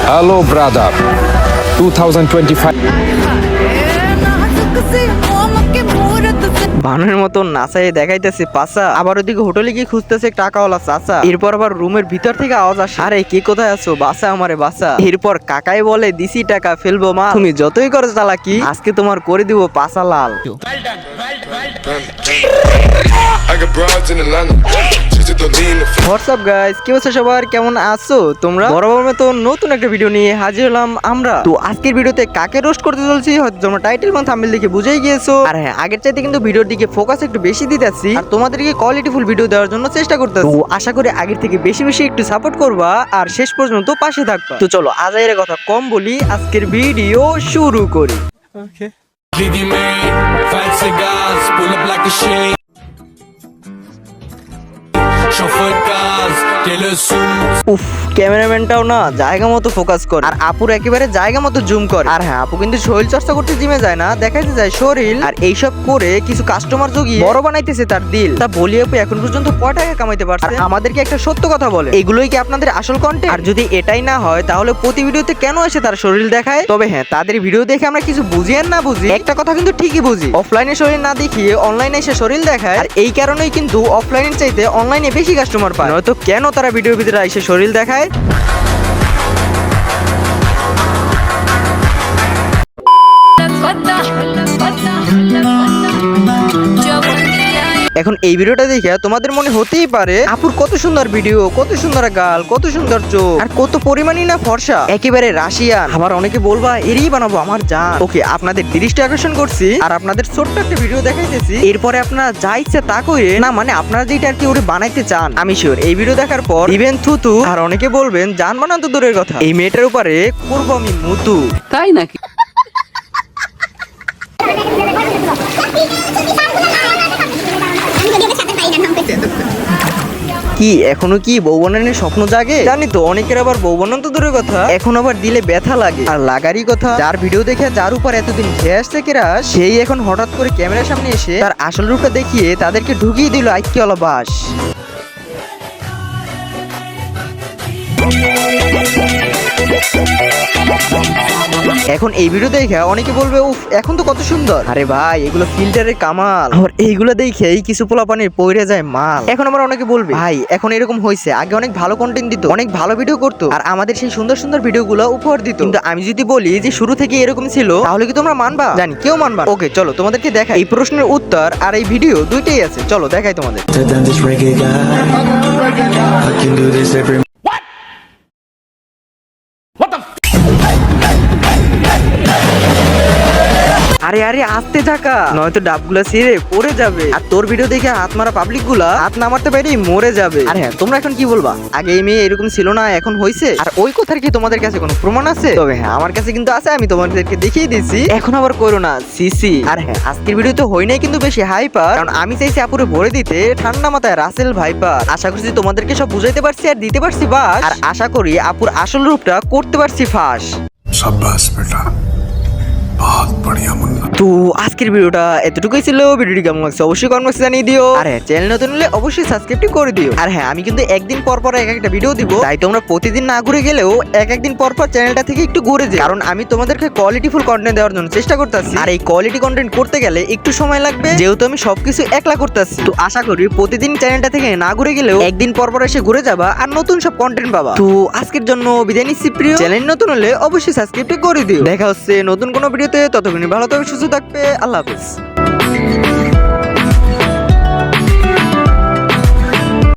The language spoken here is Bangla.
হ্যালো ব্রাদার, 2025 বানের মতো নাচাই দেখাইতেছে পাশা, আবার ওদিকে হোটেলে গিয়ে খুঁজতেছে টাকাওয়ালা চাচা। এরপর আবার রুমের ভিতর থেকে আওয়াজ আসে, আরে কে কোথায় আছো, বাসা আমারে বাসা। এরপর কাকাই বলে, দিছি টাকা ফেলবো মা, তুমি যতই করো চালাকি আজকে তোমার করে দিব পাশা লাল। হোয়াটসঅ্যাপ গাইস, কি হচ্ছে সবার, কেমন আছো তোমরা? বরাবর মতো নতুন একটা ভিডিও নিয়ে হাজির হলাম আমরা। তো আজকের ভিডিওতে কাকে রোস্ট করতে চলছি হয়তো তোমরা টাইটেল এবং থাম্বনেল দেখে বুঝেই গিয়েছো। আর হ্যাঁ, আগের চাইতে কিন্তু ভিডিওর দিকে ফোকাস একটু বেশি দিতেছি আর তোমাদেরকে কোয়ালিটিফুল ভিডিও দেওয়ার জন্য চেষ্টা করতেছি। তো আশা করি আগের থেকে বেশি বেশি একটু সাপোর্ট করবা আর শেষ পর্যন্ত পাশে থাকবা। তো চলো আজাইরের কথা কম বলি, আজকের ভিডিও শুরু করি। উফ, ক্যামেরাম্যানটাও না জায়গা মতো ফোকাস করে আর আপুর একেবারে জায়গা মতো জুম করে। আর হ্যাঁ, আপু কিন্তু শরীর চর্চা করতে জিমে যায় না, দেখাইতে যায় শরীর। আর এইসব করে কিছু কাস্টমার জগিয়ে বড় বানাইতেছে তার দিল। তা বলি আপু, এখন পর্যন্ত কয় টাকা কামাইতে পারছে? আমাদেরকে একটা সত্য কথা বলে, এগুলোই কি আপনাদের আসল কন্টেন্ট? আর যদি এটাই না হয় তাহলে প্রতি ভিডিওতে কেন এসে তার শরীর দেখায়? তবে হ্যাঁ, তাদের ভিডিও দেখে আমরা কিছু বুঝি আর না বুঝি, একটা কথা কিন্তু ঠিকই বুঝি, অফলাইনে শরীর না দেখিয়ে অনলাইনে এসে শরীর দেখায়। আর এই কারণেই কিন্তু অফলাইনের চাইতে অনলাইনে বেশি কাস্টমার পায়। নয়তো কেন তারা ভিডিওর ভিতরে এসে শরীর দেখায়? এখন এই ভিডিওটা দেখে তোমাদের মনে হতেই পারে, আপুর কত সুন্দর ভিডিও, কত সুন্দর গাল, কত সুন্দর চোখ, আর কত পরিমাণই না ফর্সা, একেবারে রাশিয়ান। আবার অনেকে বলবা এরই বানাবো আমার জান। ওকে, আপনাদের দৃষ্টি আকর্ষণ করছি আর আপনাদের ছোট্ট একটা ভিডিও দেখাইতেছি। এরপরে আপনারা যা ইচ্ছা তা করে না, মানে আপনারা যেটা আর কি ওরে বানাইতে চান, আমি শিওর এই ভিডিও দেখার পর ইভেন থুতু। আর অনেকে বলবেন জান বানান তো দূরের কথা, এই মেয়েটার উপরে করবো আমি মুতু। তাই নাকি? কি এখনো কি বউ বানানোর স্বপ্ন জাগে? জানি তো অনেকের আবার বউ বানানো তো দূরের কথা, এখন আবার দিলে ব্যথা লাগে। আর লাগারই কথা, যার ভিডিও দেখে যার উপর এতদিন খেয়ে আসছে কেরা, সেই এখন হঠাৎ করে ক্যামেরার সামনে এসে তার আসল রূপটা দেখিয়ে তাদেরকে ঢুকিয়ে দিল আইকিওয়ালা বাস। এখন এই ভিডিও দেখে অনেকে বলবে উফ এখন তো কত সুন্দর। আরে ভাই, এগুলো ফিল্টারের কামাল। আর এইগুলো দেখেই কিছু পোলাপানির পড়ে যায় মাল। এখন আবার অনেকে বলবে ভাই এখন এরকম হয়েছে, আগে অনেক ভালো কন্টেন্ট দিত, অনেক ভালো ভিডিও করতো আর আমাদের সেই সুন্দর সুন্দর ভিডিওগুলো উপহার দিত। কিন্তু আমি যদি বলি যে শুরু থেকে এরকম ছিল, তাহলে কি তোমরা মানবা? জানি কেউ মানবা। ওকে চলো তোমাদেরকে দেখাই এই প্রশ্নের উত্তর আর এই ভিডিও দুইটাই আছে, চলো দেখাই তোমাদের। আরে আরে আস্তে থাকা, নয়তো ডাবগুলা ছিঁড়ে পড়ে যাবে আর তোর ভিডিও দেখে হাত মারা পাবলিক গুলা হাত না মারতে পারি মরে যাবে। আর হ্যাঁ, তোমরা এখন কি বলবা, আগে এই মেয়ে এরকম ছিল না এখন হয়েছে? আর ওই কথার কি তোমাদের কাছে কোনো প্রমাণ আছে? তবে হ্যাঁ, আমার কাছে কিন্তু আছে, আমি তোমাদেরকে দেখিয়ে দিচ্ছি। এখন আবার করো না সিসি। আর হ্যাঁ, আজকের ভিডিওতে হই নাই কিন্তু বেশি হাইপার, কারণ আমি চাইছি আপুরে ভরে দিতে ঠান্ডা মাথায় রাসেল ভাইপার। আশা করছি তোমাদেরকে সব বুঝাইতে পারছি আর দিতে পারছি বাস। আর আশা করি আপুর আসল রূপটা করতে পারছি ফাঁস। शाबाश बेटा, बहुत बढ़िया मुन्ना। তো আজকের ভিডিওটা এতটুকুই ছিল। ভিডিওটি কেমন লাগছে অবশ্যই কমেন্ট বক্সে জানিয়ে দিও। আর হ্যাঁ, চ্যানেল নতুন হলে অবশ্যই সাবস্ক্রাইব করে দিও। আর হ্যাঁ, আমি কিন্তু একদিন পর পর এক একটা ভিডিও দিব, তাই তোমরা প্রতিদিন না ঘুরে গেলেও একদিন পর পর চ্যানেলটা থেকে একটু ঘুরে যাও, কারণ আমি তোমাদেরকে কোয়ালিটিফুল কন্টেন্ট দেওয়ার জন্য চেষ্টা করতেছি। আর এই কোয়ালিটি কন্টেন্ট করতে গেলে একটু সময় লাগবে, যেহেতু আমি সবকিছু একলা করতেছি। তো আশা করি প্রতিদিন চ্যানেলটা থেকে না ঘুরে গেলেও একদিন পর পর এসে ঘুরে যাবা আর নতুন সব কন্টেন্ট পাবা। তো আজকের জন্য বিদায় নিচ্ছি প্রিয়। চ্যানেল নতুন হলে অবশ্যই সাবস্ক্রাইব করে দিও। দেখা হচ্ছে নতুন কোনো ভিডিওতে, ততক্ষণ ভালো থাকবে, সুস্থ থাকবে, আল্লাহ হাফেজ।